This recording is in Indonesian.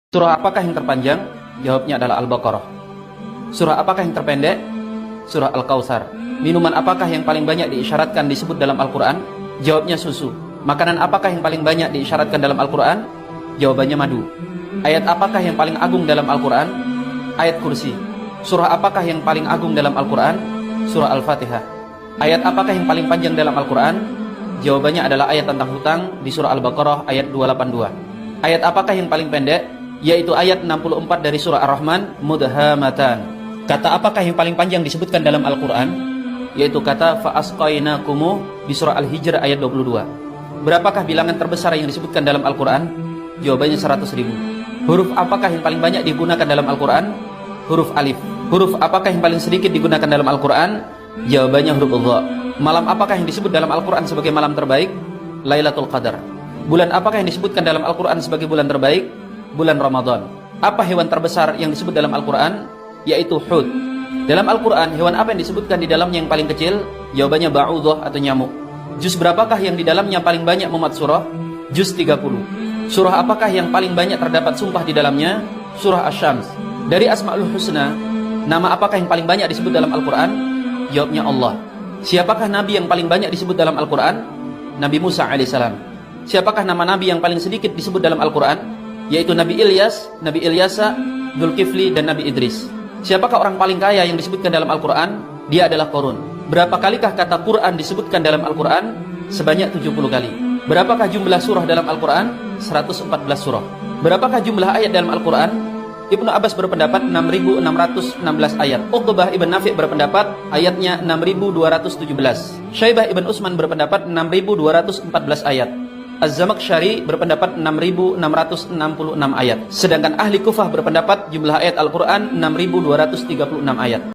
Surah apakah yang terpanjang? Jawabnya adalah Al-Baqarah. Surah apakah yang terpendek? Surah Al-Kautsar. Minuman apakah yang paling banyak diisyaratkan disebut dalam Al-Quran? Jawabnya susu. Makanan apakah yang paling banyak diisyaratkan dalam Al-Quran? Jawabannya madu. Ayat apakah yang paling agung dalam Al-Quran? Ayat kursi. Surah apakah yang paling agung dalam Al-Quran? Surah Al-Fatihah. Ayat apakah yang paling panjang dalam Al-Quran? Jawabannya adalah ayat tentang hutang di surah Al-Baqarah ayat 282. Ayat apakah yang paling pendek? Yaitu ayat 64 dari surah Ar-Rahman, mudhamatan. Kata apakah yang paling panjang disebutkan dalam Al-Quran? Yaitu kata fa'asqainakumu di surah Al-Hijr ayat 22. Berapakah bilangan terbesar yang disebutkan dalam Al-Quran? Jawabannya 100.000. Huruf apakah yang paling banyak digunakan dalam Al-Quran? Huruf alif. Huruf apakah yang paling sedikit digunakan dalam Al-Quran? Jawabannya huruf dha. Malam apakah yang disebut dalam Al-Quran sebagai malam terbaik? Lailatul Qadar. Bulan apakah yang disebutkan dalam Al-Quran sebagai bulan terbaik? Bulan Ramadan. Apa hewan terbesar yang disebut dalam Al-Quran? Yaitu hud. Dalam Al-Quran, hewan apa yang disebutkan di dalamnya yang paling kecil? Jawabannya ba'udhah atau nyamuk. Juz berapakah yang di dalamnya paling banyak muat surah? Juz 30. Surah apakah yang paling banyak terdapat sumpah di dalamnya? Surah Asy-Syams. Dari Asma'ul Husna, nama apakah yang paling banyak disebut dalam Al-Quran? Jawabnya Allah. Siapakah nabi yang paling banyak disebut dalam Al-Quran? Nabi Musa alaihissalam. Siapakah nama nabi yang paling sedikit disebut dalam Al-Quran? Yaitu Nabi Ilyas, Nabi Ilyasa, Dzulkifli, dan Nabi Idris. Siapakah orang paling kaya yang disebutkan dalam Al-Quran? Dia adalah Qarun. Berapa kalikah kata Quran disebutkan dalam Al-Quran? Sebanyak 70 kali. Berapakah jumlah surah dalam Al-Quran? 114 surah. Berapakah jumlah ayat dalam Al-Quran? Ibnu Abbas berpendapat 6.616 ayat. Uqbah ibn Nafi' berpendapat ayatnya 6.217. Syaibah ibn Utsman berpendapat 6.214 ayat. Az-Zamakhsyari berpendapat 6.666 ayat. Sedangkan ahli Kufah berpendapat jumlah ayat Al-Quran 6.236 ayat.